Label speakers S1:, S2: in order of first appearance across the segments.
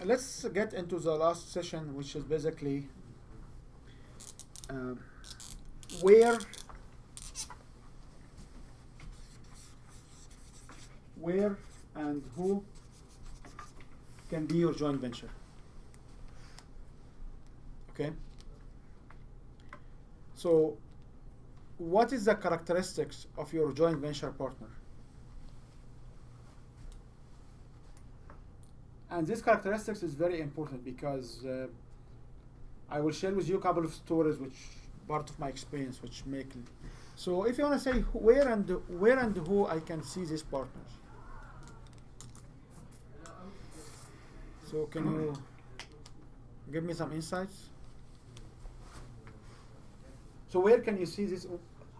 S1: let's get into the last session, which is basically um, where and who can be your joint venture. Okay. So, what is the characteristics of your joint venture partner? And this characteristics is very important because I will share with you a couple of stories which part of my experience which make. So if you want to say where and who I can see these partners. So can you give me some insights? So where can you see this?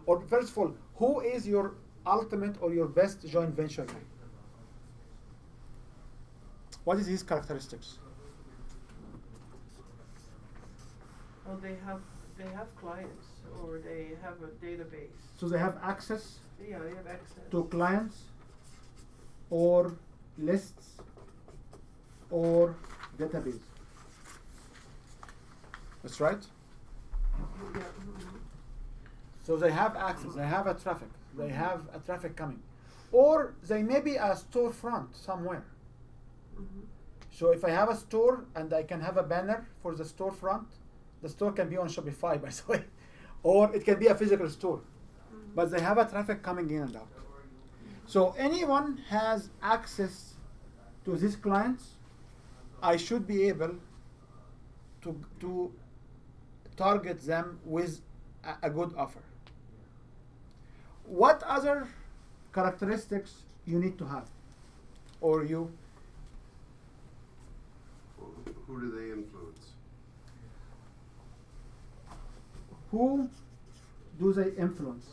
S1: Or first of all, who is your ultimate or your best joint venture guy? What is his characteristics?
S2: Well, they have clients or they have a database.
S1: So they have access
S2: Yeah, they have access
S1: to clients or lists or database. That's right.
S2: Yeah. Mm-hmm.
S1: So they have access, they have a traffic, they have a traffic coming. Or they may be a storefront somewhere.
S2: Mm-hmm.
S1: So if I have a store and I can have a banner for the storefront, the store can be on Shopify, by the way, or it can be a physical store.
S2: Mm-hmm.
S1: But they have a traffic coming in and out. So anyone has access to these clients, I should be able to target them with a good offer. What other characteristics you need to have, or you?
S3: Who do they influence?
S1: Who do they influence?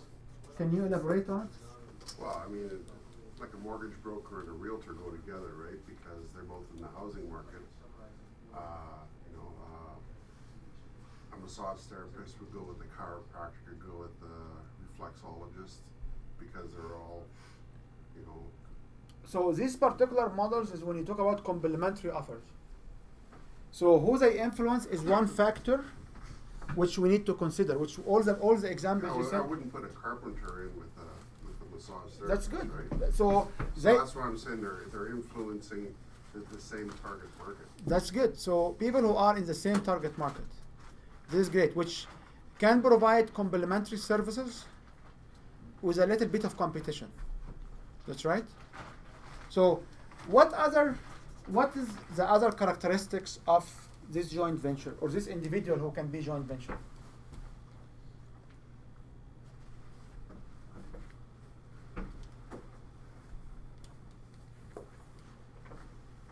S1: Can you elaborate on it?
S3: Well, I mean, like a mortgage broker and a realtor go together, right? Because they're both in the housing market. A massage therapist would go with the chiropractor, could go with the reflexologist, because they're all,
S1: So these particular models is when you talk about complementary offers. So who they influence is one factor which we need to consider, which all the examples you
S3: I
S1: said.
S3: wouldn't put a carpenter in with a massage therapist.
S1: That's good.
S3: Right?
S1: So
S3: That's what I'm saying. They're influencing the same target market.
S1: That's good. So people who are in the same target market, this is great, which can provide complementary services with a little bit of competition. That's right. So what is the other characteristics of this joint venture or this individual who can be joint venture?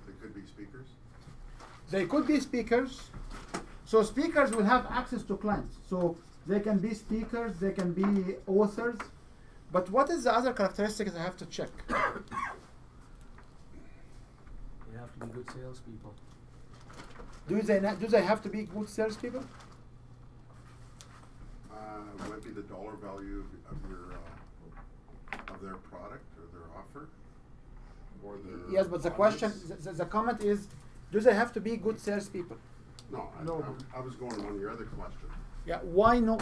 S3: They could be speakers.
S1: They could be speakers. So speakers will have access to clients. So they can be speakers, they can be authors. But what is the other characteristics I have to check?
S4: They have to be good salespeople.
S1: Do they have to be good salespeople?
S3: Might be the dollar value of their product or their offer, or their
S1: Yes, but the question, the comment is, do they have to be good salespeople?
S3: No,
S1: No.
S3: I was going on your other question.
S1: Yeah, why no?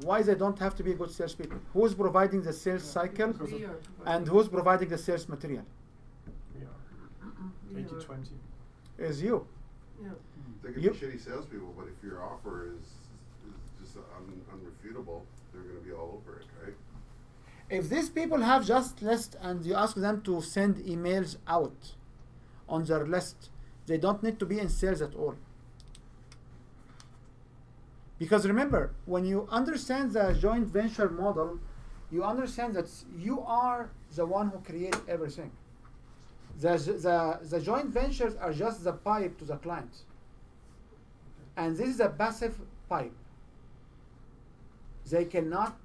S1: Why they don't have to be good salespeople? Who's providing the sales cycle,
S2: We are
S1: and who's providing the sales material?
S4: We are.
S2: we are.
S4: 80-20.
S1: Is you.
S2: Yeah.
S3: They could
S1: Yep.
S3: be shitty salespeople, but if your offer is just unrefutable, they're going to be all over it, right?
S1: If these people have just list and you ask them to send emails out on their list, they don't need to be in sales at all. Because remember, when you understand the joint venture model, you understand that you are the one who creates everything. The joint ventures are just the pipe to the client. And this is a passive pipe. They cannot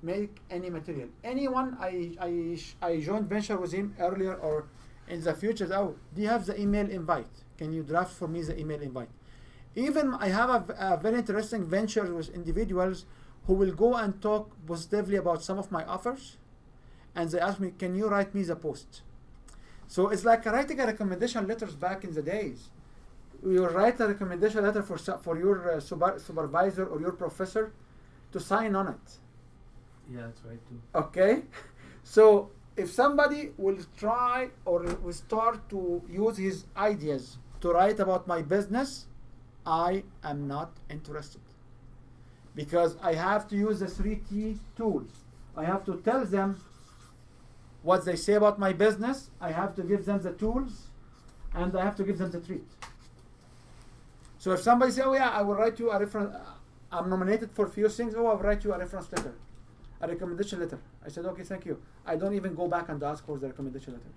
S1: make any material. Anyone I joint venture with him earlier or in the future, oh, do you have the email invite? Can you draft for me the email invite? Even I have a very interesting venture with individuals who will go and talk positively about some of my offers, and they ask me, can you write me the post? So it's like writing a recommendation letters back in the days. you write a recommendation letter for your supervisor or your professor to sign on it.
S4: Yeah, that's right too.
S1: Okay? So if somebody will try or will start to use his ideas to write about my business, I am not interested. Because I have to use the 3T tools. I have to tell them what they say about my business, I have to give them the tools, and I have to give them the treat. So if somebody says, oh yeah, I will write you a reference, I'm nominated for a few things, oh, I'll write you a reference letter, a recommendation letter. I said, okay, thank you. I don't even go back and ask for the recommendation letters.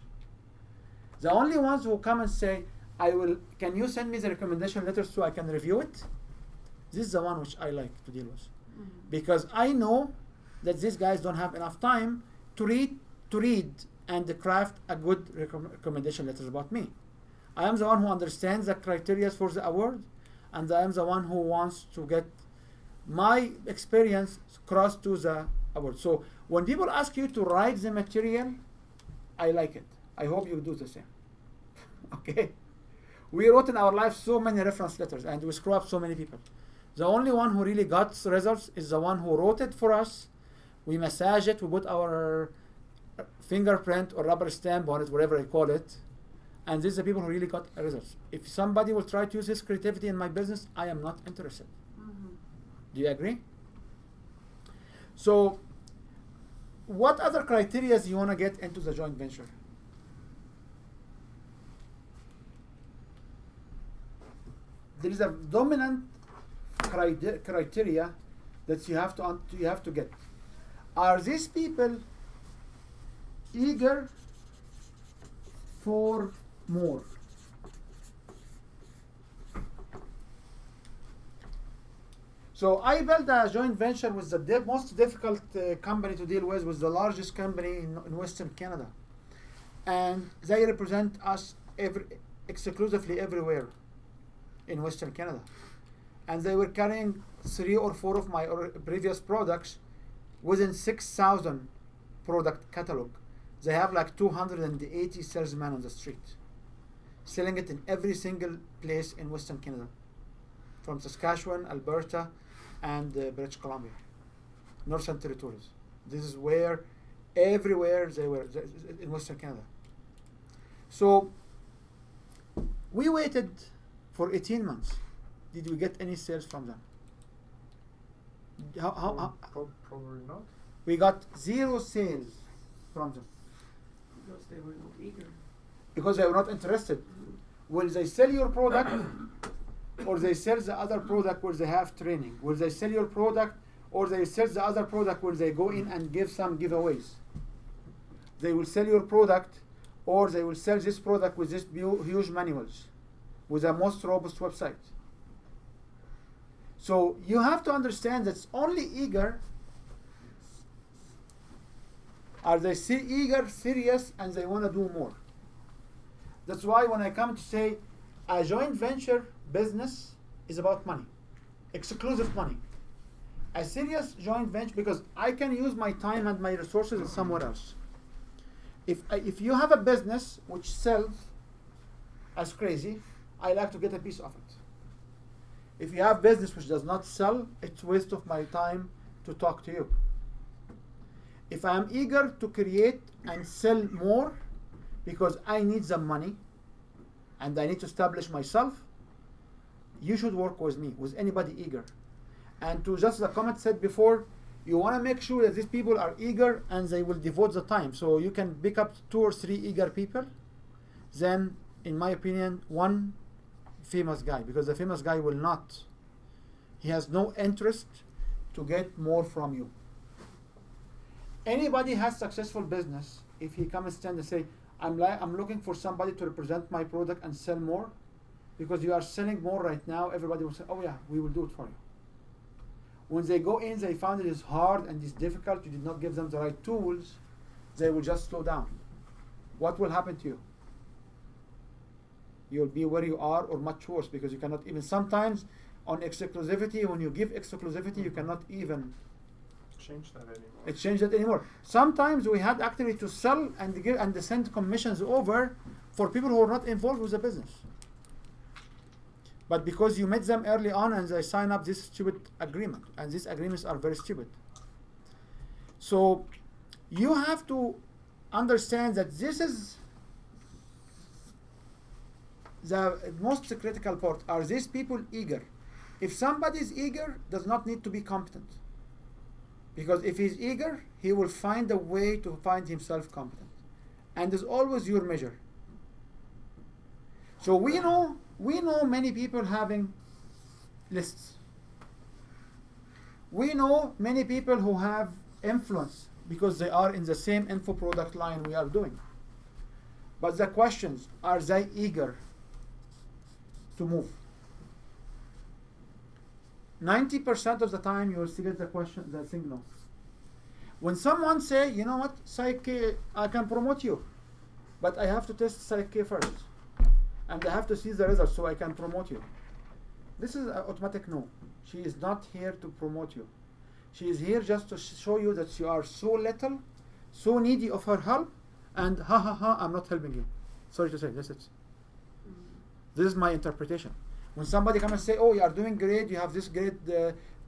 S1: The only ones who come and say, can you send me the recommendation letters so I can review it? This is the one which I like to deal with. Because I know that these guys don't have enough time to read and craft a good recommendation letters about me. I am the one who understands the criteria for the award, and I am the one who wants to get my experience crossed to the award. So when people ask you to write the material, I like it. I hope you do the same. Okay? We wrote in our life so many reference letters and we screw up so many people. The only one who really got results is the one who wrote it for us. We massage it, we put our fingerprint or rubber stamp on it, whatever I call it, and these are the people who really got results. If somebody will try to use his creativity in my business, I am not interested. Do you agree? So, what other criteria do you want to get into the joint venture? There is a dominant criteria that you have to get. Are these people eager for more? So I built a joint venture with the most difficult company to deal with the largest company in Western Canada, and they represent us exclusively everywhere in Western Canada, and they were carrying 3 or 4 of my previous products within 6,000 product catalog. They have like 280 salesmen on the street, selling it in every single place in Western Canada, from Saskatchewan, Alberta, and British Columbia, Northern Territories. This is where everywhere they were in Western Canada. So we waited for 18 months. Did we get any sales from them?
S5: Probably not.
S1: We got 0 sales from them.
S2: Because they were not eager.
S1: Because they were not interested. Will they sell your product, or they sell the other product where they have training? Will they sell your product, or they sell the other product where they go in and give some giveaways? They will sell your product, or they will sell this product with this huge manuals, with the most robust website. So you have to understand that it's only eager. Are they eager, serious, and they want to do more? That's why when I come to say a joint venture business is about money, exclusive money. A serious joint venture, because I can use my time and my resources somewhere else. If you have a business which sells as crazy, I like to get a piece of it. If you have business which does not sell, it's waste of my time to talk to you. If I am eager to create and sell more because I need the money and I need to establish myself, you should work with me, with anybody eager. And to just the comment said before, you want to make sure that these people are eager and they will devote the time. So you can pick up 2 or 3 eager people, then in my opinion, 1 famous guy, because the famous guy will not. He has no interest to get more from you. Anybody has successful business, if he comes and stand and say, I'm looking for somebody to represent my product and sell more, because you are selling more right now, everybody will say, oh yeah, we will do it for you. When they go in, they found it is hard and it's difficult, you did not give them the right tools, they will just slow down. What will happen to you? You'll be where you are, or much worse, because you cannot even, sometimes on exclusivity, when you give exclusivity, you cannot even
S5: Change that anymore.
S1: exchange that anymore. Sometimes we had actually to sell and give and send commissions over for people who are not involved with the business. but because you met them early on and they sign up this stupid agreement, and these agreements are very stupid. So you have to understand that this is the most critical part. Are these people eager? If somebody is eager, does not need to be competent. Because if he's eager, he will find a way to find himself competent. And is always your measure. So we know many people having lists. We know many people who have influence because they are in the same info product line we are doing. But the questions, are they eager to move? 90% of the time you will still get the question, the signal. When someone say, you know what, Psych, I can promote you, but I have to test Psych first. And I have to see the results so I can promote you. This is an automatic no. She is not here to promote you. She is here just to show you that you are so little, so needy of her help, and ha ha ha, I'm not helping you. Sorry to say, that's it. This is my interpretation. When somebody comes and say, oh, you are doing great, you have this great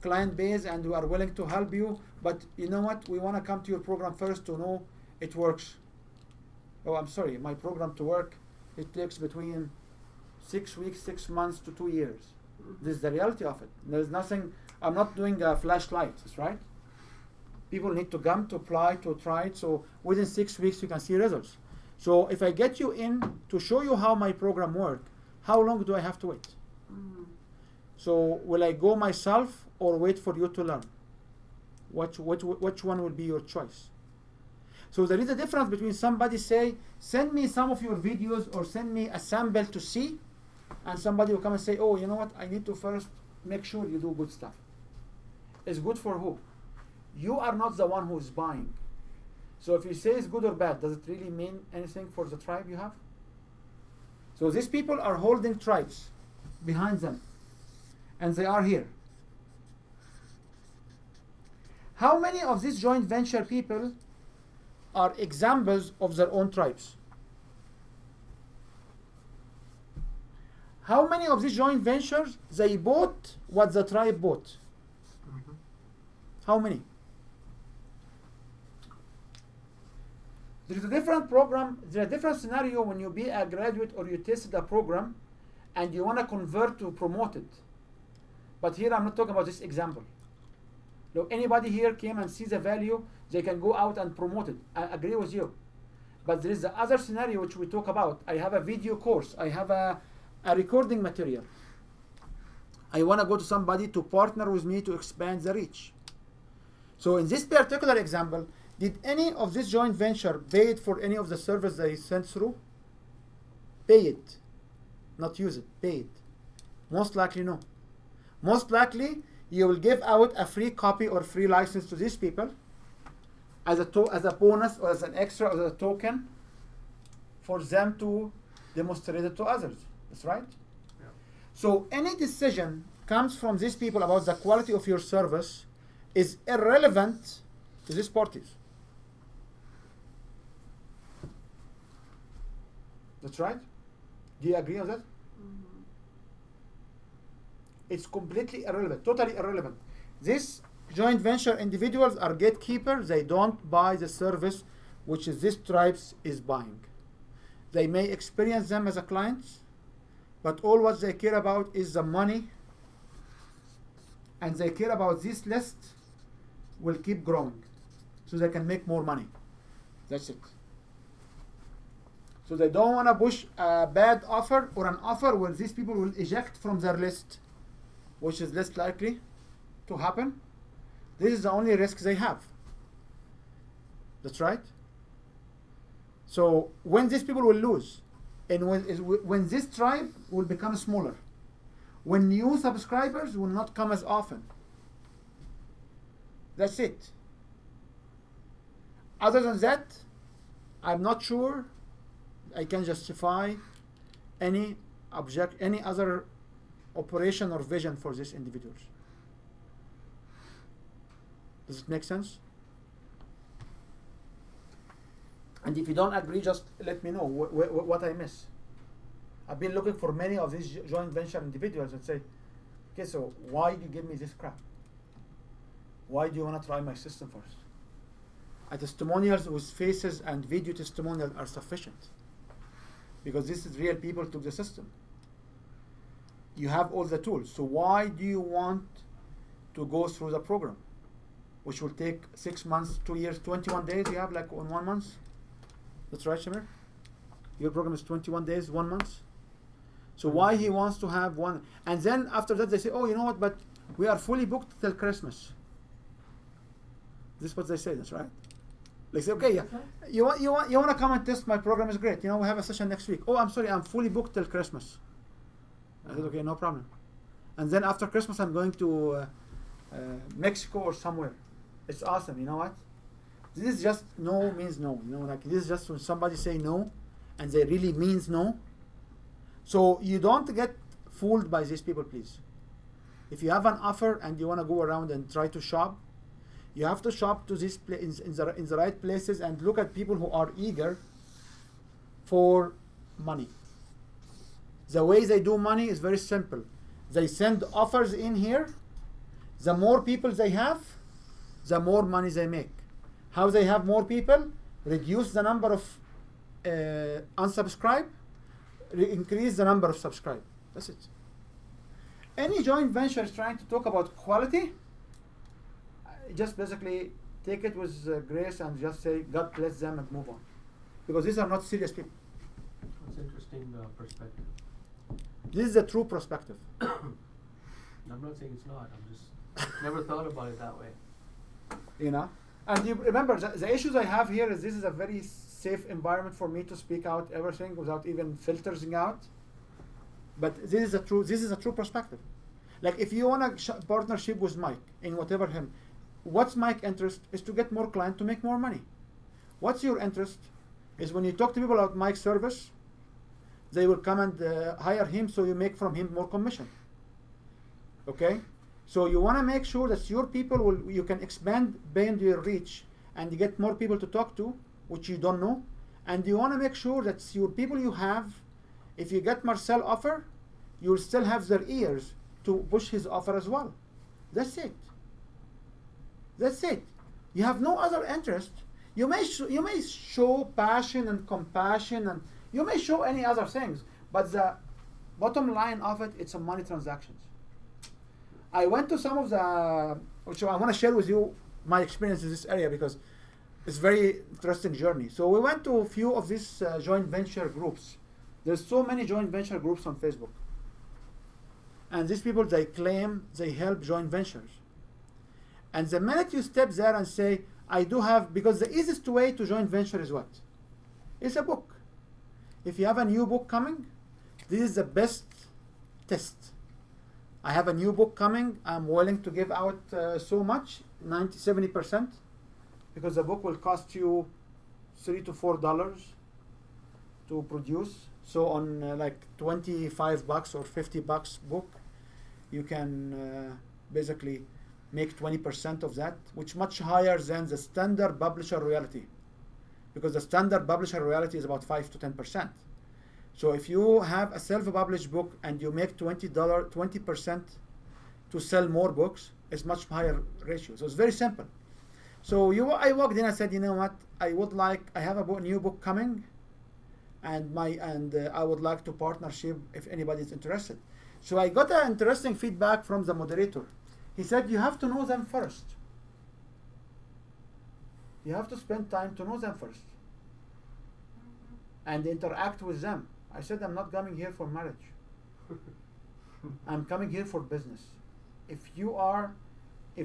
S1: client base and we are willing to help you, but you know what, we want to come to your program first to know it works. Oh, I'm sorry, my program to work, it takes between 6 weeks, 6 months to 2 years. This is the reality of it. There's nothing, I'm not doing a flashlight, right? People need to come to apply, to try it, so within 6 weeks you can see results. So if I get you in to show you how my program works, how long do I have to wait? So will I go myself or wait for you to learn? Which one will be your choice? So there is a difference between somebody say, send me some of your videos or send me a sample to see, and somebody will come and say, oh, you know what, I need to first make sure you do good stuff. It's good for who? You are not the one who is buying. So if you say it's good or bad, does it really mean anything for the tribe you have? So these people are holding tribes behind them, and they are here. How many of these joint venture people are examples of their own tribes? How many of these joint ventures they bought what the tribe bought? How many? There is a different program, there's a different scenario when you be a graduate or you tested a program and you want to convert to promote it. But here I'm not talking about this example. Look, anybody here came and sees a value, they can go out and promote it. I agree with you. But there is the other scenario which we talk about. I have a video course. I have a recording material. I want to go to somebody to partner with me to expand the reach. So in this particular example, did any of this joint venture pay it for any of the service they sent through? Pay it. Not use it. Pay it. Most likely no. Most likely you will give out a free copy or free license to these people as a bonus or as an extra or as a token for them to demonstrate it to others. That's right?
S5: Yeah.
S1: So any decision comes from these people about the quality of your service is irrelevant to these parties. That's right? Do you agree on that? It's completely irrelevant, totally irrelevant. These joint venture individuals are gatekeepers. They don't buy the service which is this tribes is buying. They may experience them as a client, but all what they care about is the money, and they care about this list will keep growing so they can make more money. That's it. So they don't want to push a bad offer or an offer where these people will eject from their list, which is less likely to happen. This is the only risk they have. That's right. So when these people will lose, and when this tribe will become smaller, when new subscribers will not come as often. That's it. Other than that, I'm not sure I can justify any other operation or vision for these individuals. Does it make sense? And if you don't agree, just let me know what I miss. I've been looking for many of these joint venture individuals that say, okay, so why do you give me this crap? Why do you want to try my system first? Testimonials with faces and video testimonials are sufficient, because this is real people took the system. You have all the tools. So why do you want to go through the program, which will take 6 months, 2 years, 21 days? You have like on 1 month. That's right, Shamir? Your program is 21 days, 1 month. So why he wants to have one? And then after that they say, oh, you know what? But we are fully booked till Christmas. This is what they say. That's right. They say, okay, yeah, you want to come and test my program is great. You know, we have a session next week. Oh, I'm sorry, I'm fully booked till Christmas. I said, okay, no problem. And then after Christmas, I'm going to Mexico or somewhere. It's awesome. You know what? This is just no means no. You know, like this is just when somebody say no, and they really means no. So you don't get fooled by these people, please. If you have an offer and you want to go around and try to shop, you have to shop to this in the right places and look at people who are eager for money. The way they do money is very simple. They send offers in here. The more people they have, the more money they make. How they have more people? Reduce the number of unsubscribe, increase the number of subscribe. That's it. Any joint venture is trying to talk about quality, just basically take it with grace and just say God bless them and move on, because these are not serious people.
S4: That's interesting perspective.
S1: This is a true perspective.
S4: I'm not saying it's not. I'm just never thought about it that way.
S1: You know, and you remember the issues I have here is this is a very safe environment for me to speak out everything without even filtering out. But this is a true perspective. Like if you want a partnership with Mike in whatever him, what's Mike's interest is to get more clients to make more money. What's your interest is when you talk to people about Mike's service, they will come and hire him, so you make from him more commission. Okay, so you want to make sure that your people you can expand beyond your reach and you get more people to talk to, which you don't know, and you want to make sure that your people you have, if you get Marcel offer, you'll still have their ears to push his offer as well. That's it. That's it. You have no other interest. You may show passion and compassion, and you may show any other things, but the bottom line of it, it's a money transactions. I went to some of the, which I want to share with you my experience in this area because it's very interesting journey. So we went to a few of these joint venture groups. There's so many joint venture groups on Facebook. And these people, they claim they help joint ventures. And the minute you step there and say, I do have, because the easiest way to joint venture is what? It's a book. If you have a new book coming, this is the best test. I have a new book coming. I'm willing to give out so much, 70%, because the book will cost you $3 to $4 to produce. So on like $25 or $50 book, you can basically make 20% of that, which much higher than the standard publisher royalty, because the standard publisher royalty is about 5 to 10%. So if you have a self-published book and you make $20% to sell more books, it's much higher ratio. So it's very simple. So I walked in and said, you know what? I have a new book coming, and I would like to partnership if anybody is interested. So I got an interesting feedback from the moderator. He said, you have to know them first. You have to spend time to know them first and interact with them. I said, I'm not coming here for marriage. I'm coming here for business. If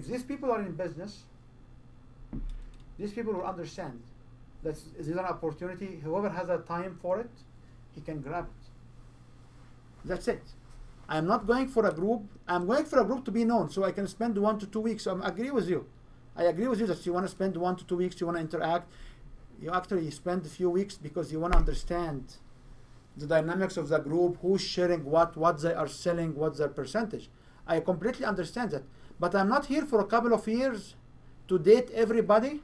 S1: these people are in business, these people will understand that this is an opportunity. Whoever has a time for it, he can grab it. That's it. I'm not going for a group. I'm going for a group to be known, so I can spend 1 to 2 weeks. So I agree with you. I agree with you that you want to spend 1 to 2 weeks, you want to interact. You actually spend a few weeks because you want to understand the dynamics of the group, who's sharing what they are selling, what's their percentage. I completely understand that. But I'm not here for a couple of years to date everybody,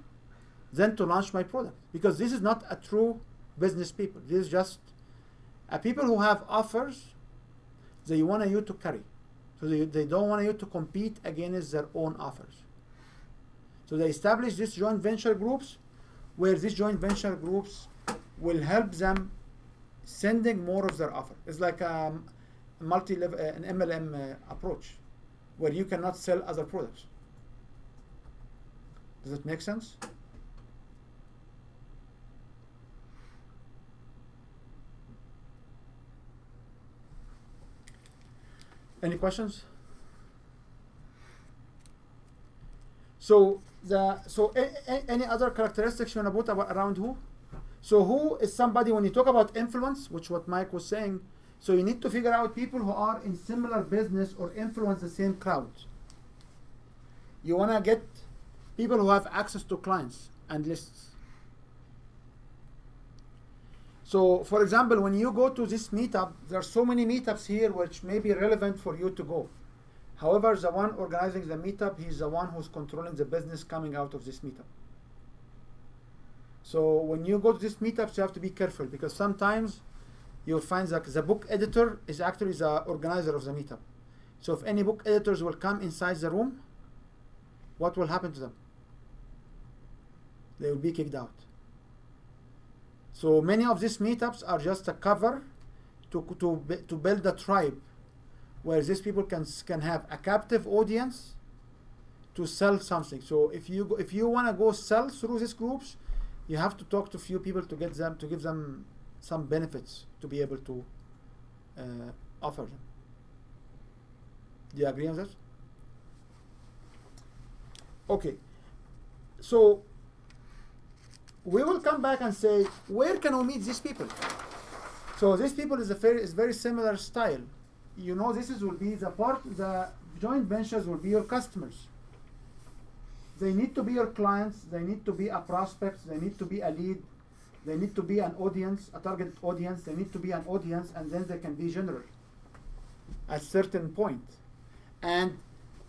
S1: then to launch my product. Because this is not a true business people. This is just People who have offers, they want you to carry. So they don't want you to compete against their own offers. So they establish these joint venture groups, where these joint venture groups will help them sending more of their offer. It's like a multi-level, an MLM approach, where you cannot sell other products. Does it make sense? Any questions? So any other characteristics you want to put about around who? So who is somebody, when you talk about influence, which what Mike was saying, so you need to figure out people who are in similar business or influence the same crowd. You want to get people who have access to clients and lists. So for example, when you go to this meetup, there are so many meetups here which may be relevant for you to go. However, the one organizing the meetup, he's the one who's controlling the business coming out of this meetup. So when you go to these meetups, you have to be careful, because sometimes you'll find that the book editor is actually the organizer of the meetup. So if any book editors will come inside the room, what will happen to them? They will be kicked out. So many of these meetups are just a cover to build a tribe, where these people can have a captive audience to sell something. So if you want to go sell through these groups, you have to talk to few people to give them some benefits to be able to offer them. Do you agree on this? Okay. So we will come back and say, where can we meet these people? So these people is very similar style. You know, will be the joint ventures will be your customers. They need to be your clients, they need to be a prospect, they need to be a lead, they need to be an audience, a target audience, they need to be an audience, and then they can be general at certain point. And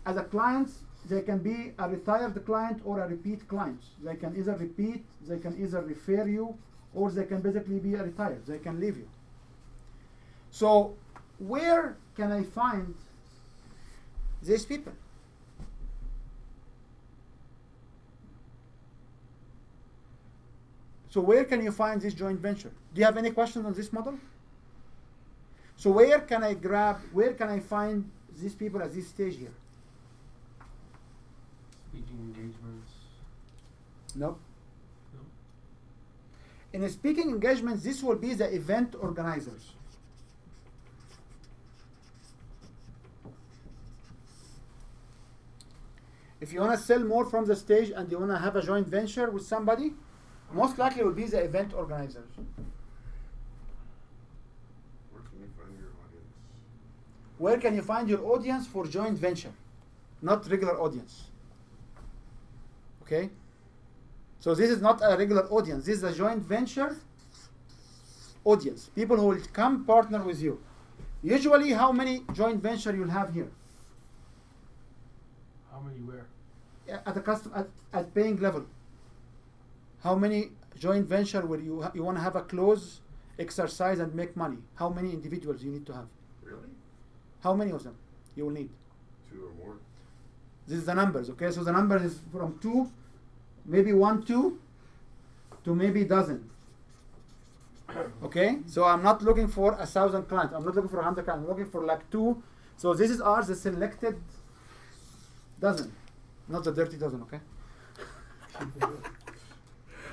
S1: as a clients, they can be a retired client or a repeat client. They can either repeat, they can either refer you, or they can basically be a retired, they can leave you. So where can I find these people? So where can you find this joint venture? Do you have any questions on this model? So where can I find these people at this stage here?
S4: Speaking engagements.
S1: Nope.
S4: No.
S1: In a speaking engagements, this will be the event organizers. If you want to sell more from the stage and you want to have a joint venture with somebody, most likely it will be the event organizers.
S3: Where can you find your audience?
S1: Where can you find your audience for joint venture? Not regular audience. Okay? So this is not a regular audience. This is a joint venture audience. People who will come partner with you. Usually, how many joint venture you'll have here?
S4: How many where?
S1: At paying level. How many joint venture will you want to have a close exercise and make money? How many individuals you need to have?
S3: Really?
S1: How many of them you will need?
S3: 2 or more.
S1: This is the numbers, okay? So the number is from 2, maybe 1, 2, to maybe dozen. Okay? So I'm not looking for 1,000 clients. I'm not looking for 100 clients. I'm looking for like 2. So this is the selected dozen, not the dirty dozen, okay?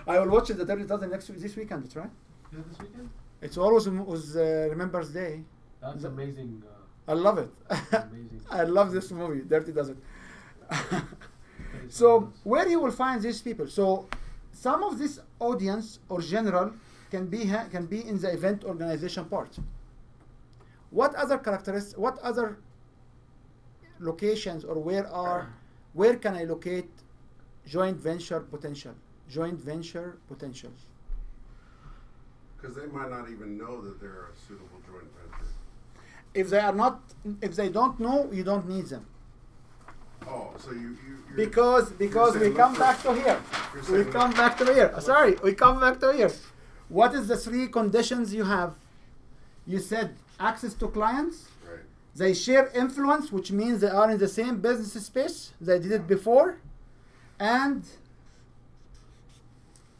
S1: I will watch the dirty dozen this weekend, that's right?
S4: Is it this weekend?
S1: It's always Remembrance Day.
S4: That's amazing.
S1: I love it.
S4: Amazing.
S1: I love this movie, Dirty Dozen.
S4: That is
S1: So
S4: fabulous.
S1: where you will find these people? So some of this audience or general can be in the event organization part. What other characteristics? What other locations or where can I locate joint venture potential? Joint venture potentials.
S3: Because they might not even know that they're a suitable joint venture.
S1: If they don't know, you don't need them.
S3: Oh, so you're
S1: Because we
S3: saying
S1: come
S3: look
S1: back
S3: for-
S1: to here.
S3: you're
S1: We
S3: saying
S1: come back to here. Sorry, we come back to here. What is the 3 conditions you have You said access to clients.
S3: Right.
S1: They share influence, which means they are in the same business space. They did it before. And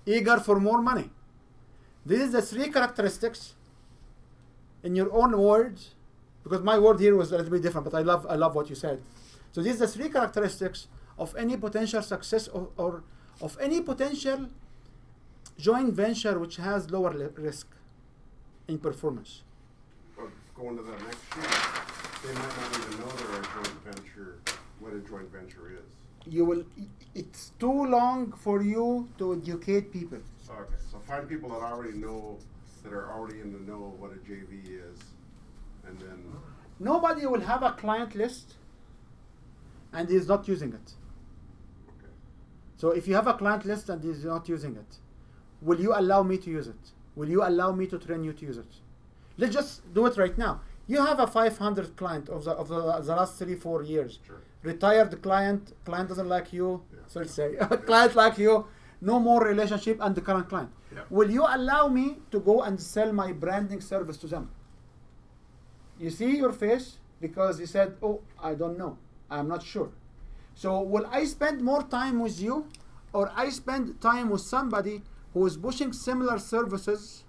S1: eager for more money. This is the three characteristics in your own words, because my word here was a little bit different, but I love what you said. So these are the three characteristics of any potential success or of any potential joint venture which has lower risk in performance.
S3: But going to that next sheet, they might not even know they're a joint venture, what a joint venture is.
S1: It's too long for you to educate people.
S3: Okay, so find people that already know, that are already in the know what a JV is, and then.
S1: Nobody will have a client list and is not using it.
S3: Okay.
S1: So if you have a client list and is not using it, will you allow me to use it? Will you allow me to train you to use it? Let's just do it right now. You have a 500 client of the last 3-4 years.
S3: Sure.
S1: Retired client doesn't like you.
S3: Yeah.
S1: Sorry to say, client like you, no more relationship, and the current client.
S3: Yeah.
S1: Will you allow me to go and sell my branding service to them? You see your face because you said, oh, I don't know. I'm not sure. So will I spend more time with you, or I spend time with somebody who is pushing similar services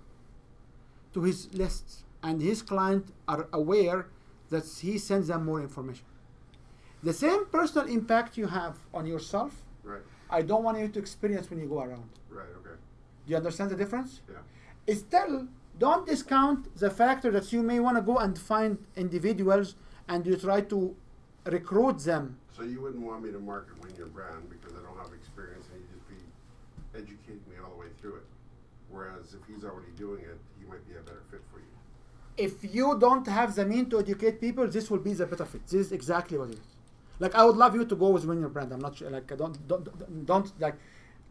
S1: to his lists, and his client are aware that he sends them more information? The same personal impact you have on yourself,
S3: Right.
S1: I don't want you to experience when you go around.
S3: Right. Okay.
S1: Do you understand the difference?
S3: Yeah.
S1: Still, don't discount the factor that you may want to go and find individuals and you try to recruit them.
S3: So you wouldn't want me to market Win Your Brand because I don't have experience, and you just be educating me all the way through it. Whereas if he's already doing it, he might be a better fit for you.
S1: If you don't have the means to educate people, this will be the better fit. This is exactly what it is. Like, I would love you to go with Win Your Brand. I'm not sure. Like, I don't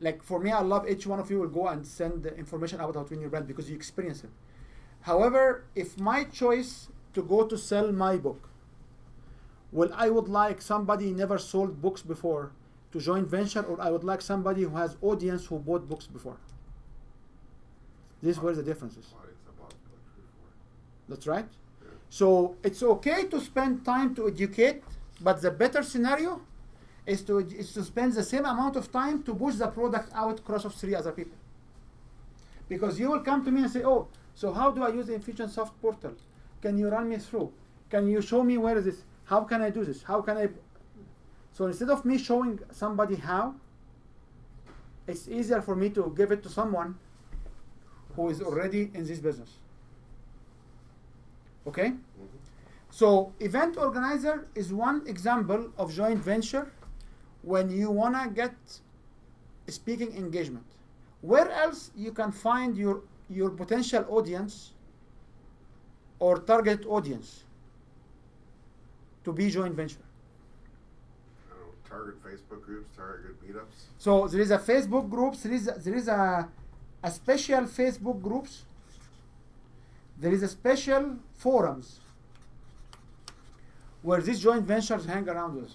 S1: like for me, I love each one of you will go and send the information about Win Your Brand because you experience it. However, if my choice to go to sell my book, well, I would like somebody never sold books before to joint venture, or I would like somebody who has audience who bought books before. This is where the difference is.
S3: Audience I bought books before.
S1: That's right.
S3: Yeah.
S1: So it's okay to spend time to educate, but the better scenario is to spend the same amount of time to push the product out across of 3 other people. Because you will come to me and say, oh, so how do I use the Infusionsoft portal? Can you run me through? Can you show me where is this? How can I do this? How can I? So instead of me showing somebody how, it's easier for me to give it to someone who is already in this business. Okay?
S3: Mm-hmm.
S1: So event organizer is one example of joint venture when you wanna get speaking engagement. Where else you can find your potential audience or target audience to be joint venture?
S3: I don't know, target Facebook groups, target meetups.
S1: So there is a Facebook groups, there is a special Facebook groups, there is a special forums where these joint ventures hang around with.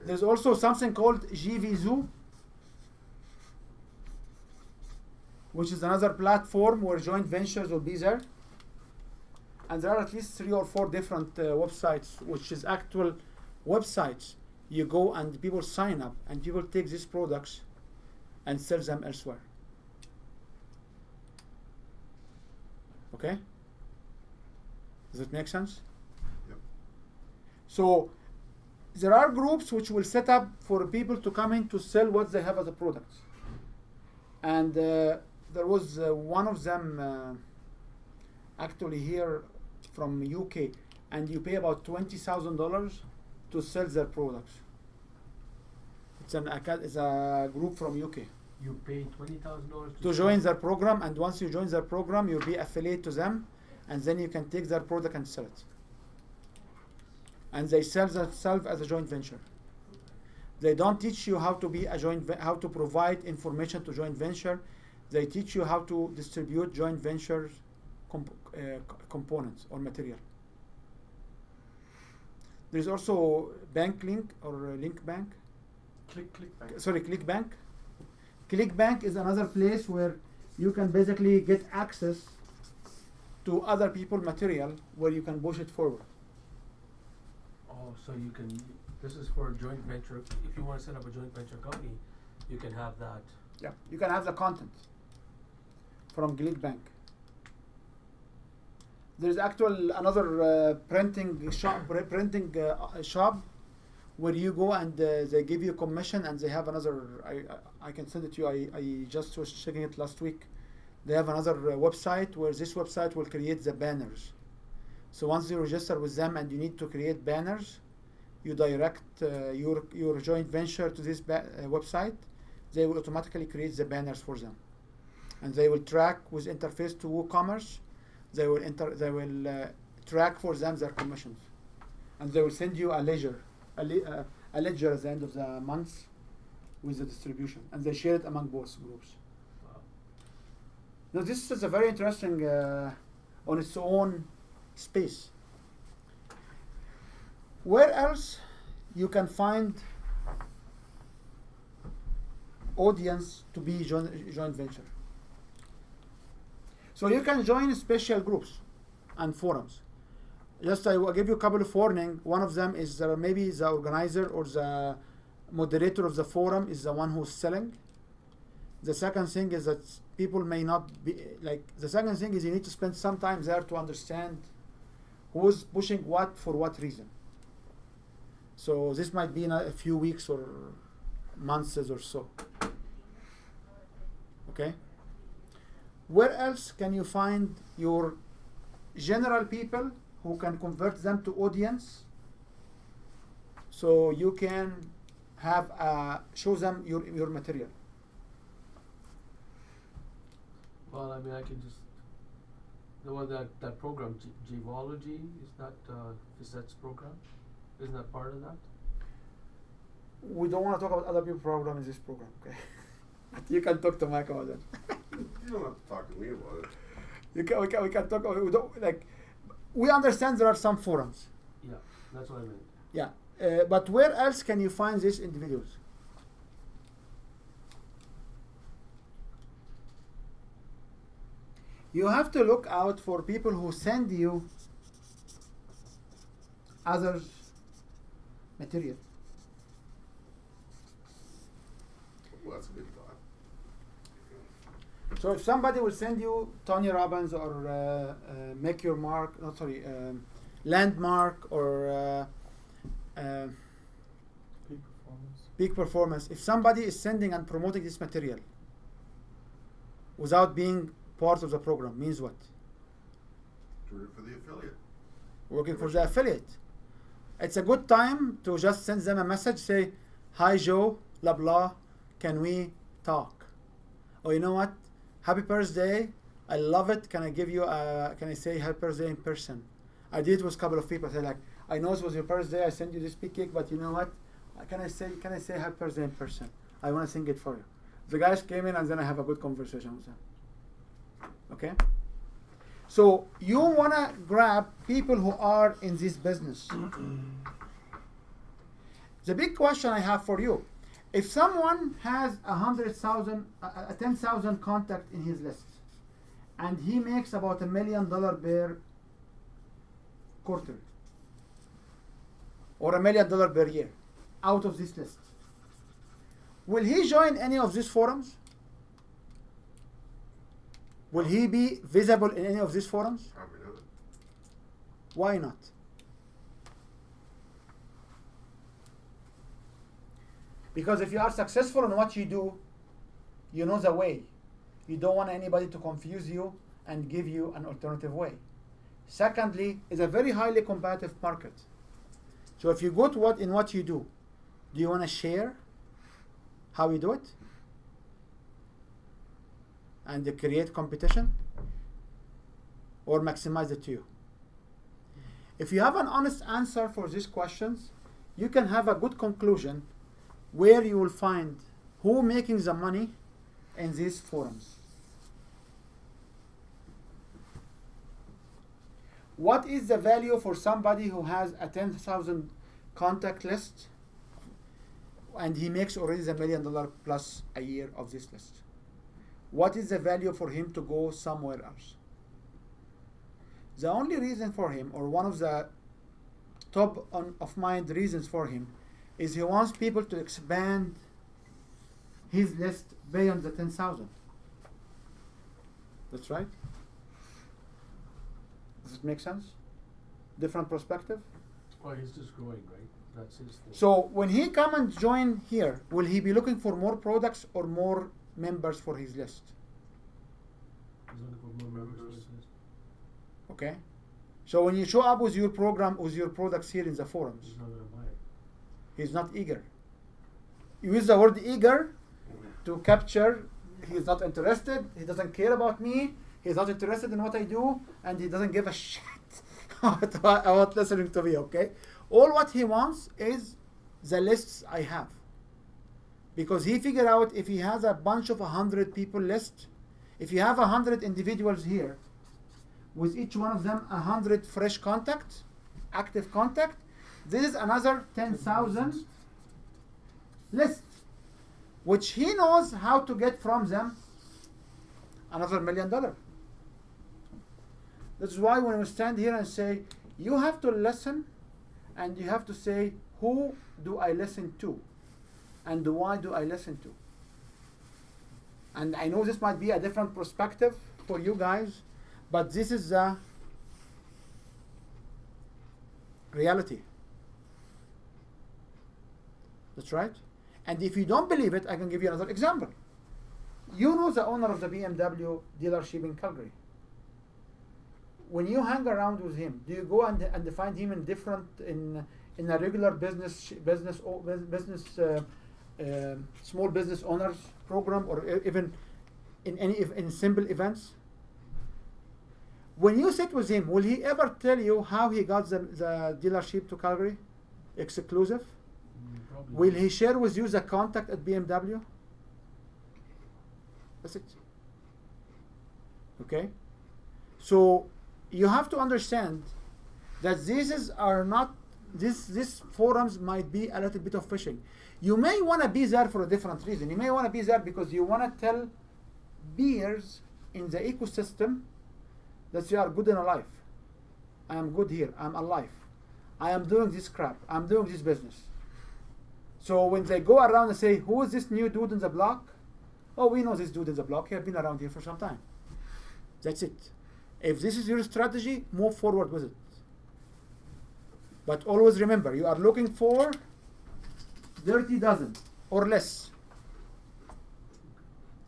S1: There's also something called jv4, which is another platform where joint ventures will be there. And there are at least 3 or 4 different websites, which is actual websites. You go and people sign up and people take these products and sell them elsewhere. Okay? Does it make sense?
S3: Yep.
S1: So there are groups which will set up for people to come in to sell what they have as a product. And there was one of them actually here from UK, and you pay about $20,000 to sell their products. It's a group from UK.
S4: You pay $20,000
S1: To join their program, and once you join their program, you'll be affiliate to them, and then you can take their product and sell it. And they sell themselves as a joint venture. They don't teach you how to be a how to provide information to joint venture. They teach you how to distribute joint venture components or material. There's also BankLink or LinkBank.
S5: ClickBank.
S1: Sorry, ClickBank. ClickBank is another place where you can basically get access to other people material where you can push it forward.
S4: Oh, so you can, this is for a joint venture, if you wanna set up a joint venture company, you can have that.
S1: Yeah, you can have the content from Gilead Bank. There's actual another printing shop where you go and they give you commission, and they have another. I can send it to you. I just was checking it last week. They have another website where this website will create the banners. So once you register with them and you need to create banners, you direct your joint venture to this website. They will automatically create the banners for them, and they will track with interface to WooCommerce. They will track for them their commissions, and they will send you a ledger at the end of the month with the distribution, and they share it among both groups.
S4: Wow.
S1: Now this is a very interesting on its own space. Where else you can find audience to be joint venture? So you can join special groups and forums. Just I will give you a couple of warning. One of them is maybe the organizer or the moderator of the forum is the one who's selling. The second thing is that people may not be like. The second thing is you need to spend some time there to understand who's pushing what for what reason. So this might be in a few weeks or months or so. Okay. Where else can you find your general people who can convert them to audience? So you can have show them your material.
S4: Well, I mean, I can just, the one that program, jv4, is that program? Isn't that part of that?
S1: We don't want to talk about other people's program in this program, okay? But you can talk to Mike about that.
S3: You don't have to talk to me about it.
S1: We can talk. We don't like. We understand there are some forums.
S4: Yeah, that's what I meant.
S1: Yeah, but where else can you find these individuals? You have to look out for people who send you others' material.
S3: Well, that's a good thought.
S1: So if somebody will send you Tony Robbins or Make Your Mark, Landmark or
S5: Peak performance.
S1: Peak Performance, if somebody is sending and promoting this material without being part of the program, means what?
S3: Doing it for the affiliate.
S1: Working for the affiliate. It's a good time to just send them a message, say, "Hi Joe, blah blah, can we talk?" Or you know what? Happy birthday, I love it. Can I give you can I say happy birthday in person? I did it with a couple of people. I said like, I know it was your birthday, I sent you this big cake, but you know what? Can I say happy birthday in person? I want to sing it for you. The guys came in and then I have a good conversation with them. Okay? So you want to grab people who are in this business. The big question I have for you, if someone has 10,000 contact in his list, and he makes about $1 million per quarter, or $1 million per year out of this list, will he join any of these forums? Will he be visible in any of these forums?
S3: Probably not.
S1: Why not? Because if you are successful in what you do, you know the way. You don't want anybody to confuse you and give you an alternative way. Secondly, it's a very highly competitive market. So if you go to what you do you want to share how you do it? And create competition? Or maximize it to you? If you have an honest answer for these questions, you can have a good conclusion where you will find who making the money in these forums. What is the value for somebody who has a 10,000 contact list and he makes already $1 million plus a year of this list? What is the value for him to go somewhere else? The only reason for him, or one of the top of mind reasons for him, is he wants people to expand his list beyond the 10,000. That's right. Does it make sense? Different perspective?
S4: Well, he's just growing, right? That's his thing.
S1: So when he come and join here, will he be looking for more products or more members for his list?
S4: He's looking for more members for his list.
S1: Okay. So when you show up with your program, with your products here in the forums,
S4: He's not gonna buy it.
S1: he's not eager. You use the word eager to capture he's not interested, he doesn't care about me, he's not interested in what I do, and he doesn't give a shit about listening to me, okay? All what he wants is the lists I have. Because he figured out if he has a bunch of 100 people list, if you have 100 individuals here, with each one of them 100 fresh contacts, active contact, this is another 10,000 list, which he knows how to get from them another $1 million. That's why when we stand here and say, you have to listen and you have to say, who do I listen to? And why do I listen to? And I know this might be a different perspective for you guys, but this is the reality. That's right. And if you don't believe it, I can give you another example. You know the owner of the BMW dealership in Calgary. When you hang around with him, do you go and find him in different in a regular business small business owners program, or even in simple events? When you sit with him, will he ever tell you how he got the dealership to Calgary, exclusive?
S4: Probably
S1: Will
S4: not.
S1: he share with you the contact at BMW? That's it. Okay? So you have to understand that these forums might be a little bit of fishing. You may want to be there for a different reason. You may want to be there because you want to tell peers in the ecosystem that you are good in life. I am good here. I'm alive. I am doing this crap. I'm doing this business. So when they go around and say, who is this new dude in the block? Oh, we know this dude in the block. He has been around here for some time. That's it. If this is your strategy, move forward with it. But always remember, you are looking for 30 dozen or less.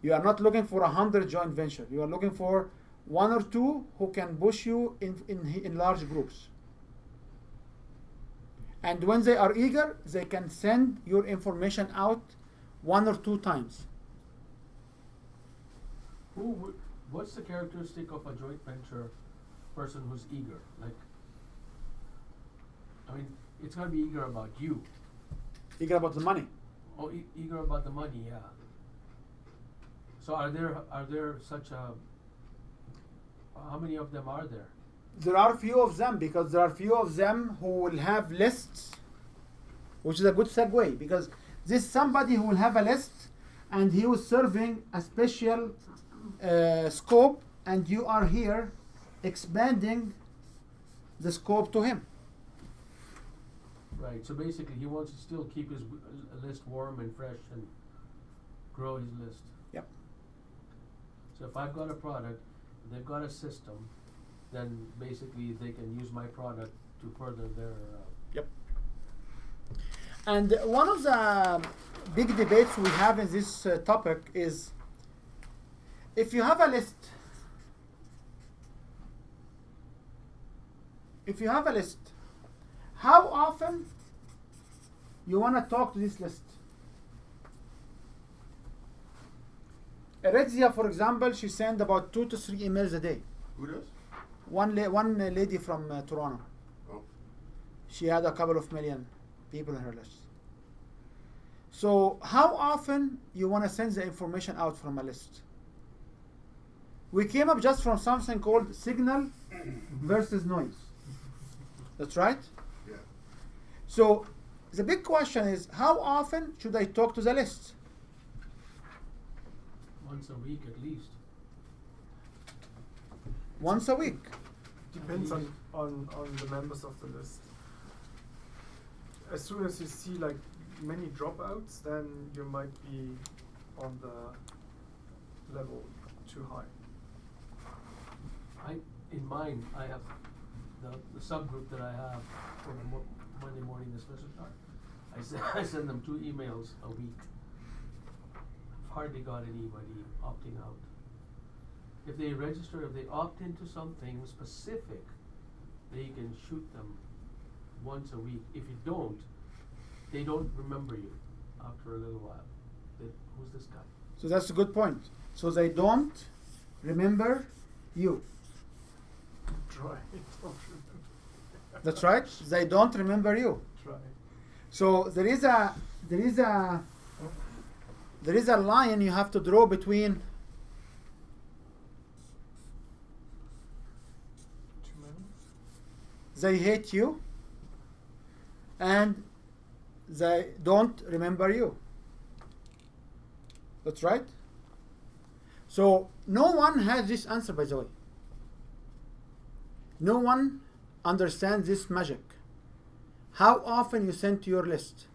S1: You are not looking for 100 joint venture. You are looking for 1 or 2 who can push you in large groups. And when they are eager, they can send your information out 1 or 2 times.
S4: What's the characteristic of a joint venture person who's eager? Like, I mean, it's gonna be eager about you.
S1: Eager about the money.
S4: Oh, eager about the money, yeah. So are there such a? How many of them are there?
S1: There are few of them, because there are few of them who will have lists, which is a good segue, because this somebody who will have a list and he was serving a special scope, and you are here expanding the scope to him.
S4: Right. So basically, he wants to still keep his list warm and fresh and grow his list.
S1: Yep.
S4: So if I've got a product, they've got a system, then basically they can use my product to further their.
S1: Yep. And one of the big debates we have in this topic is, if you have a list, how often you want to talk to this list? Eredzia, for example, she sends about 2 to 3 emails a day.
S3: Who does?
S1: One lady from Toronto.
S3: Oh.
S1: She had a couple of million people in her list. So how often you want to send the information out from a list? We came up just from something called signal versus noise. That's right?
S3: Yeah.
S1: So the big question is, how often should I talk to the list?
S4: Once a week at least.
S1: Once a week.
S5: Depends on the members of the list. As soon as you see like many dropouts, then you might be on the level too high.
S4: In mine, I have the subgroup that I have for the Monday morning discussion start. I send them 2 emails a week. I've hardly got anybody opting out. If they register, if they opt into something specific, then you can shoot them once a week. If you don't, they don't remember you after a little while. Who's this guy?
S1: So that's a good point. So they don't remember you.
S5: Try.
S1: That's right. They don't remember you.
S5: Try.
S1: So there is a line you have to draw between
S5: Too many?
S1: they hate you and they don't remember you. That's right. So no one has this answer, by the way. No one understands this magic. How often you send to your list.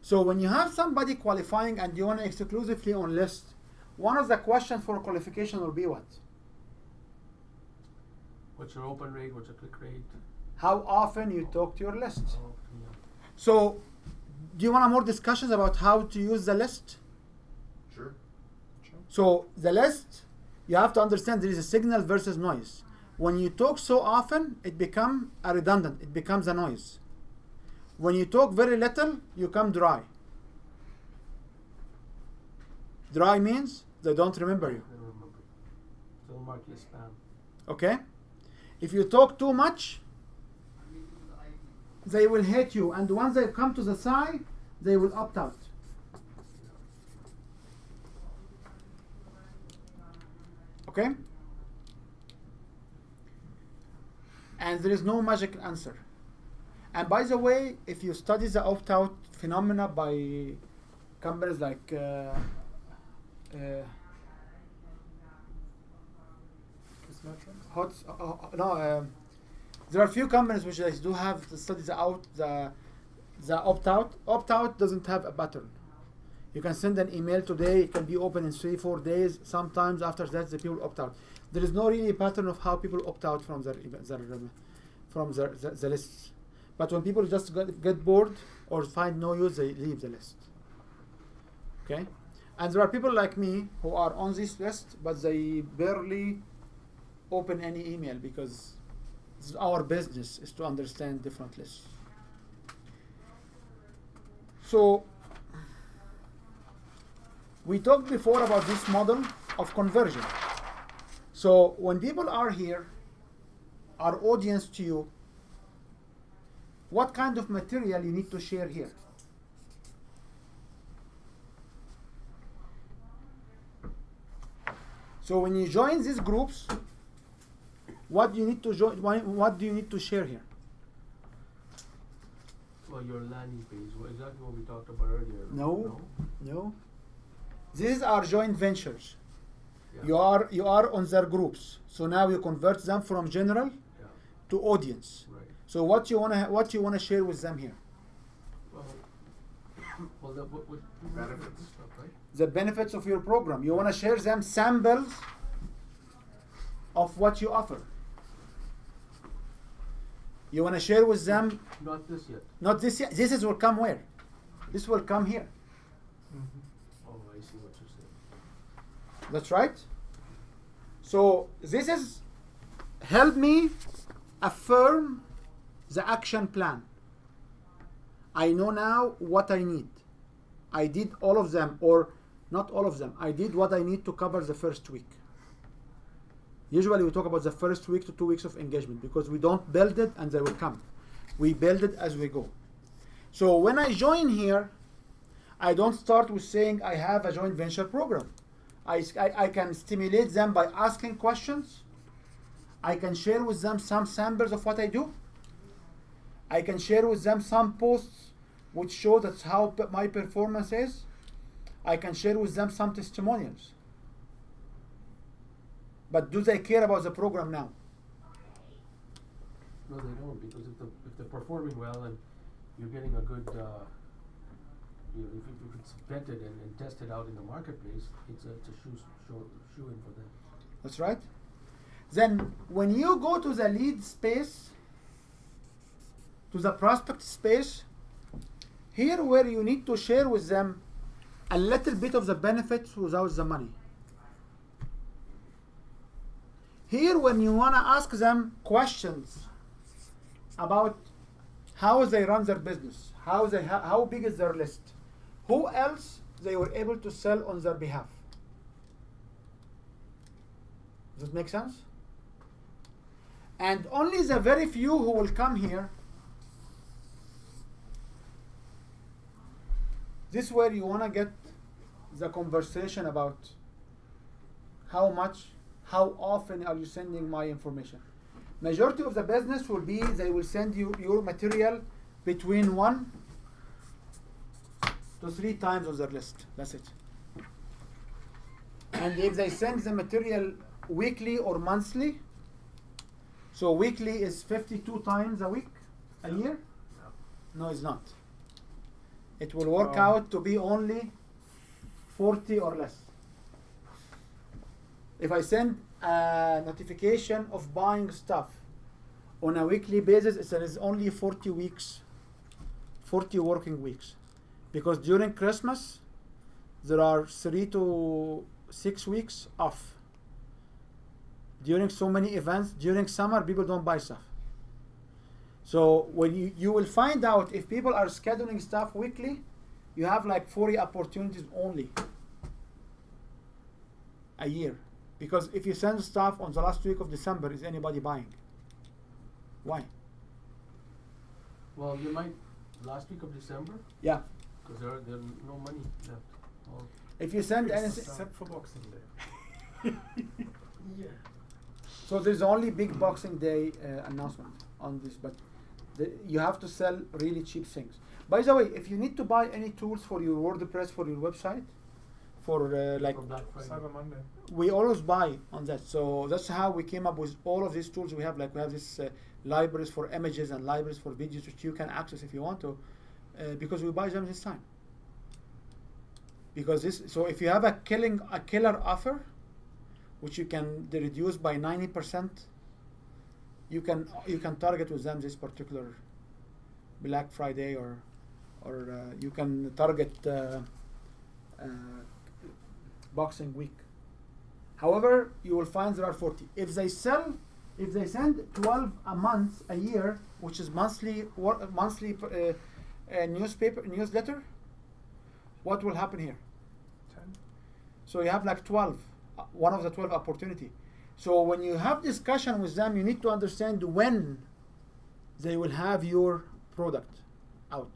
S1: So when you have somebody qualifying and you want to exclusively on list, one of the questions for qualification will be what?
S4: What's your open rate? What's your click rate?
S1: How often you talk to your list.
S4: Oh, yeah.
S1: So do you want more discussions about how to use the list?
S3: Sure.
S1: So the list, you have to understand there is a signal versus noise. When you talk so often, it becomes redundant. It becomes a noise. When you talk very little, you come dry. Dry means they don't remember you.
S4: I don't remember. So they'll mark you as spam.
S1: Okay? If you talk too much, they will hate you. And once they come to the side, they will opt out. Okay? And there is no magic answer. And by the way, if you study the opt-out phenomena by companies like there are a few companies which they do have to study the opt-out. Opt-out doesn't have a pattern. You can send an email today, it can be open in 3-4 days. Sometimes after that the people opt out. There is no really pattern of how people opt out from their lists. But when people just get bored or find no use, they leave the list. Okay? And there are people like me who are on this list, but they barely open any email because our business is to understand different lists. So, we talked before about this model of conversion. So when people are here, our audience to you, what kind of material you need to share here? So when you join these groups, what do you need to join? What do you need to share here?
S4: Well, your landing page. Exactly what we talked about earlier.
S1: No. These are joint ventures.
S4: Yeah.
S1: You are on their groups. So now you convert them from general to audience.
S4: Right.
S1: So what you wanna share with them here?
S4: Well, what
S3: Benefits.
S4: stuff, right?
S1: The benefits of your program. You wanna share them samples of what you offer. You wanna share with them.
S4: Not this yet.
S1: Not this yet. This will come where? This will come here.
S5: Mm-hmm.
S4: Oh, I see what you're saying.
S1: That's right. So this is help me affirm the action plan. I know now what I need. I did all of them, or not all of them. I did what I need to cover the first week. Usually we talk about the first week to 2 weeks of engagement because we don't build it and they will come. We build it as we go. So when I join here, I don't start with saying I have a joint venture program. I can stimulate them by asking questions. I can share with them some samples of what I do. I can share with them some posts which show that's how my performance is. I can share with them some testimonials. But do they care about the program now?
S4: No, they don't, because if they're performing well and you're getting a good, if it's vetted and tested out in the marketplace, it's a shoe in for them.
S1: That's right. Then when you go to the lead space, to the prospect space, here where you need to share with them a little bit of the benefits without the money. Here when you want to ask them questions about how they run their business, how big is their list, who else they were able to sell on their behalf. Does that make sense? And only the very few who will come here. This is where you want to get the conversation about how much, how often are you sending my information. Majority of the business will be they will send you your material between 1 to 3 times on their list. That's it. And if they send the material weekly or monthly, so weekly is 52 times a week, a year? No, it's not. It will work out to be only 40 or less. If I send a notification of buying stuff on a weekly basis, it is only 40 weeks, 40 working weeks. Because during Christmas, there are 3 to 6 weeks off. During so many events, during summer, people don't buy stuff. So when you will find out if people are scheduling stuff weekly, you have like 40 opportunities only a year. Because if you send stuff on the last week of December, is anybody buying? Why?
S4: Well, you might last week of December,
S1: Yeah.
S4: because there's no money left. All
S1: If you send anything,
S5: Except for Boxing Day.
S4: yeah.
S1: so there's only big Boxing Day announcement on this, but you have to sell really cheap things. By the way, if you need to buy any tools for your WordPress, for your website, for like
S4: For Black Friday.
S5: Cyber Monday.
S1: we always buy on that. So that's how we came up with all of these tools we have. Like we have this libraries for images and libraries for videos, which you can access if you want to, because we buy them this time. Because so if you have a killer offer, which you can reduce by 90%, you can target with them this particular Black Friday, or you can target Boxing Week. However, you will find there are 40. If they send 12 a month, a year, which is monthly newsletter, what will happen here?
S5: 10.
S1: So you have like 12, one of the 12 opportunity. So when you have discussion with them, you need to understand when they will have your product out.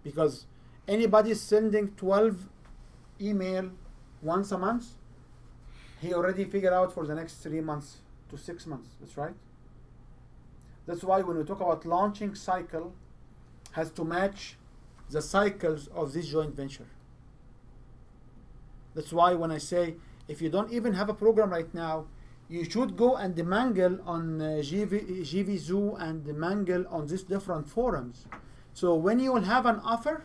S1: Because anybody sending 12 email once a month, he already figured out for the next 3 months to 6 months. That's right. That's why when we talk about launching cycle, has to match the cycles of this joint venture. That's why when I say if you don't even have a program right now, you should go and mangle on jv4 and mangle on these different forums. So when you will have an offer,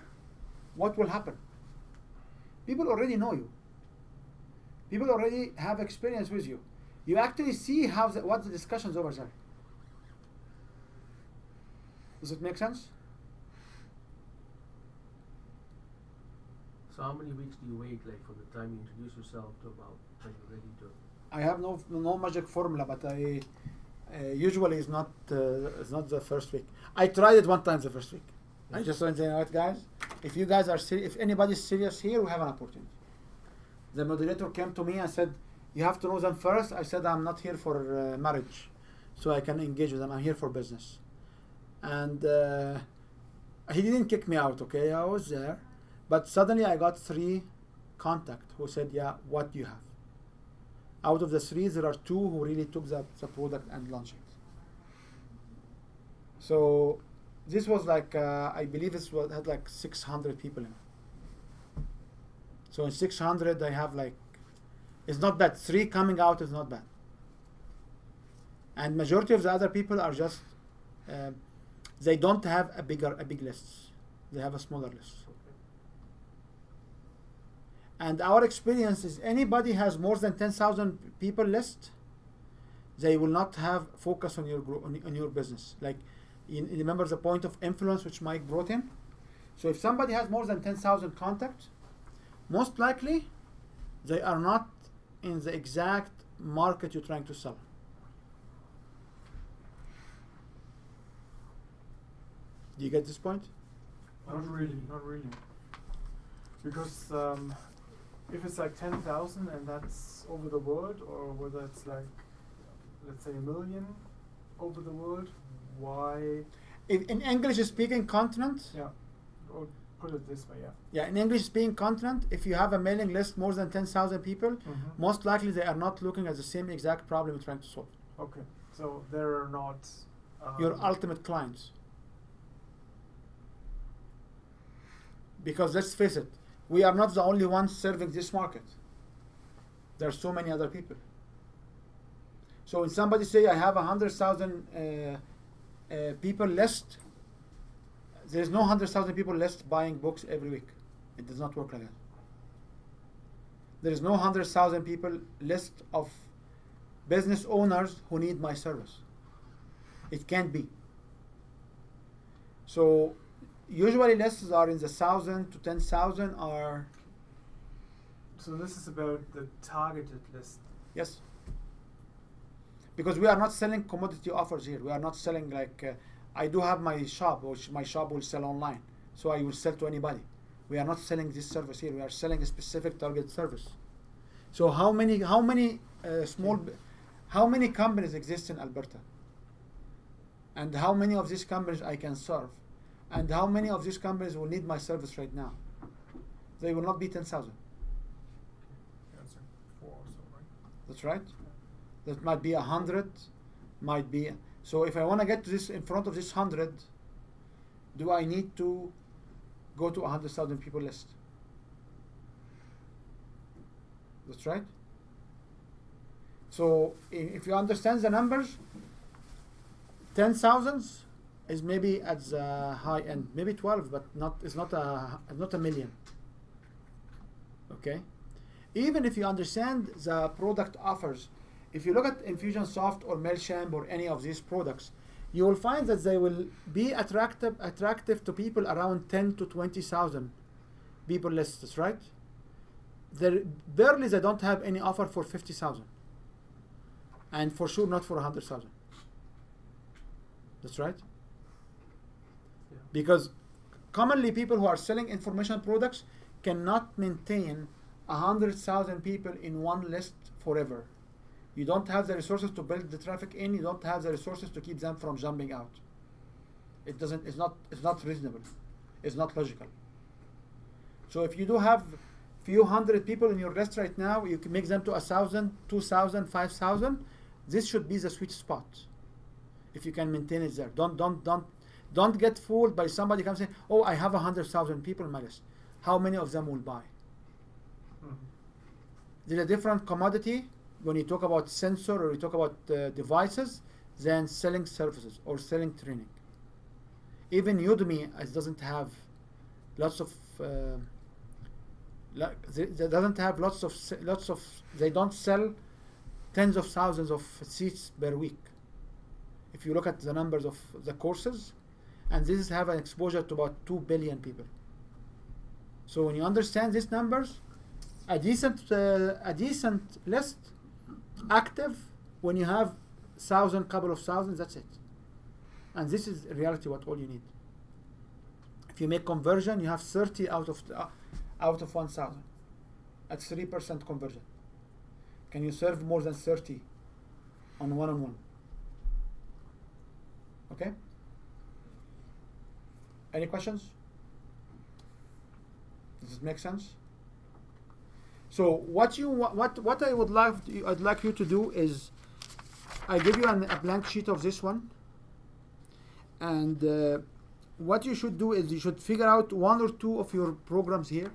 S1: what will happen? People already know you. People already have experience with you. You actually see what the discussions over there. Does it make sense?
S4: So how many weeks do you wait, like from the time you introduce yourself to about when you're ready to?
S1: I have no magic formula, but I usually it's not the first week. I tried it one time the first week. I just went, you know what, guys? If you guys are serious, if anybody's serious here, we have an opportunity. The moderator came to me and said, "You have to know them first." I said, "I'm not here for marriage, so I can engage with them. I'm here for business." And he didn't kick me out. Okay, I was there, but suddenly I got 3 contacts who said, "Yeah, what do you have?" Out of the 3, there are 2 who really took the product and launched it. So this was like, I believe had like 600 people in it. So in 600, I have like, it's not bad. 3 coming out is not bad. And majority of the other people are just they don't have a big list. They have a smaller list. And our experience is anybody has more than 10,000 people list, they will not have focus on your on your business. Like, you remember the point of influence which Mike brought in? So if somebody has more than 10,000 contacts, most likely they are not in the exact market you're trying to sell. Do you get this point?
S5: Not really. Because if it's like 10,000 and that's over the world, or whether it's like, let's say, 1 million over the world, why?
S1: In English-speaking continent,
S5: Yeah, or put it this way, yeah.
S1: yeah, in English-speaking continent, if you have a mailing list more than 10,000 people, most likely they are not looking at the same exact problem you're trying to solve.
S5: Okay, so they're not
S1: Your ultimate clients. Because let's face it, we are not the only ones serving this market. There are so many other people. So when somebody say I have 100,000 people list, there is no 100,000 people list buying books every week. It does not work like that. There is no 100,000 people list of business owners who need my service. It can't be. So usually lists are in the 1,000 to 10,000 are.
S5: So this is about the targeted list.
S1: Yes. Because we are not selling commodity offers here. We are not selling like, I do have my shop, which my shop will sell online. So I will sell to anybody. We are not selling this service here. We are selling a specific target service. So how many companies exist in Alberta? And how many of these companies I can serve? And how many of these companies will need my service right now? They will not be 10,000.
S5: That's like 4 or so, right?
S1: That's right. That might be 100, might be. So if I want to get to this in front of this 100, do I need to go to 100,000 people list? That's right. So if you understand the numbers, 10,000 is maybe at the high end, maybe 12, but it's not a million. Okay. Even if you understand the product offers, if you look at Infusionsoft or MailChimp or any of these products, you will find that they will be attractive to people around 10 to 20,000 people lists, right? Barely they don't have any offer for 50,000, and for sure not for 100,000. That's right.
S4: Yeah.
S1: Because commonly people who are selling information products cannot maintain 100,000 people in one list forever. You don't have the resources to build the traffic in. You don't have the resources to keep them from jumping out. It's not reasonable. It's not logical. So if you do have few hundred people in your list right now, you can make them to 1,000, 2,000, 5,000. This should be the sweet spot. If you can maintain it there. Don't get fooled by somebody comes saying, oh, I have 100,000 people in my list. How many of them will buy? There's a different commodity when you talk about sensor or you talk about devices than selling services or selling training. Even Udemy doesn't have lots of they don't sell tens of thousands of seats per week. If you look at the numbers of the courses, and this have an exposure to about 2 billion people. So when you understand these numbers, a decent list active when you have couple of thousands, that's it. And this is in reality what all you need. If you make conversion, you have 30 out of 1,000. That's 3% conversion. Can you serve more than 30 on one-on-one? Okay. Any questions? Does it make sense? So what I would I'd like you to do is, I give you a blank sheet of this one, and what you should do is you should figure out 1 or 2 of your programs here.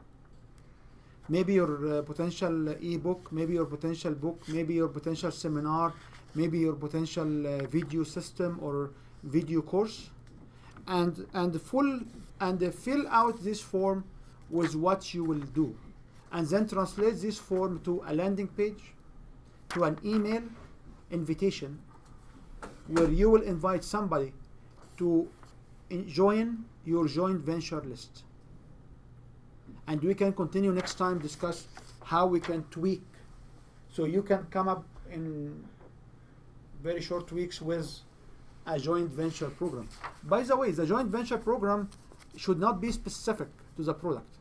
S1: Maybe your potential ebook, maybe your potential book, maybe your potential seminar, maybe your potential video system or video course, and fill out this form with what you will do, and then translate this form to a landing page, to an email invitation, where you will invite somebody to join your joint venture list. And we can continue next time, discuss how we can tweak, so you can come up in very short weeks with a joint venture program. By the way, the joint venture program should not be specific to the product,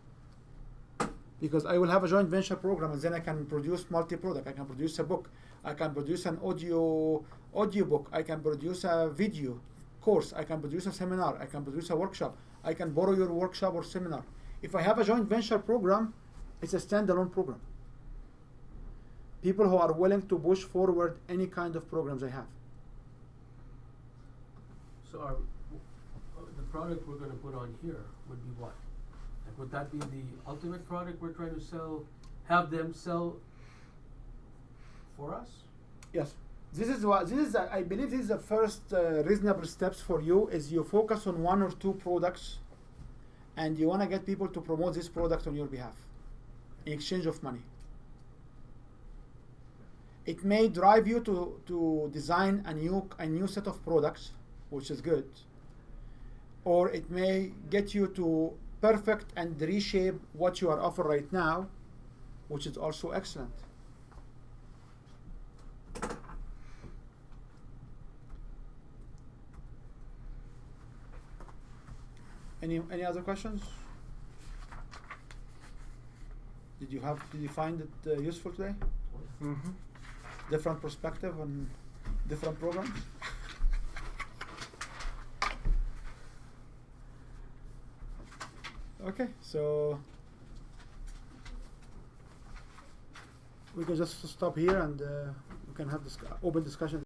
S1: because I will have a joint venture program and then I can produce multi-product. I can produce a book, I can produce an audio book, I can produce a video course, I can produce a seminar, I can produce a workshop, I can borrow your workshop or seminar. If I have a joint venture program, it's a standalone program. People who are willing to push forward any kind of programs I have.
S4: So the product we're gonna put on here would be what? Like, would that be the ultimate product we're trying to sell, have them sell for us?
S1: Yes. I believe this is the first reasonable steps for you, is you focus on one or two products and you want to get people to promote this product on your behalf in exchange of money. It may drive you to design a new set of products, which is good, or it may get you to perfect and reshape what you are offering right now, which is also excellent. Any other questions? Did you find it useful today?
S5: Mm-hmm.
S1: Different perspective on different programs? Okay, so we can just stop here and we can have open discussion.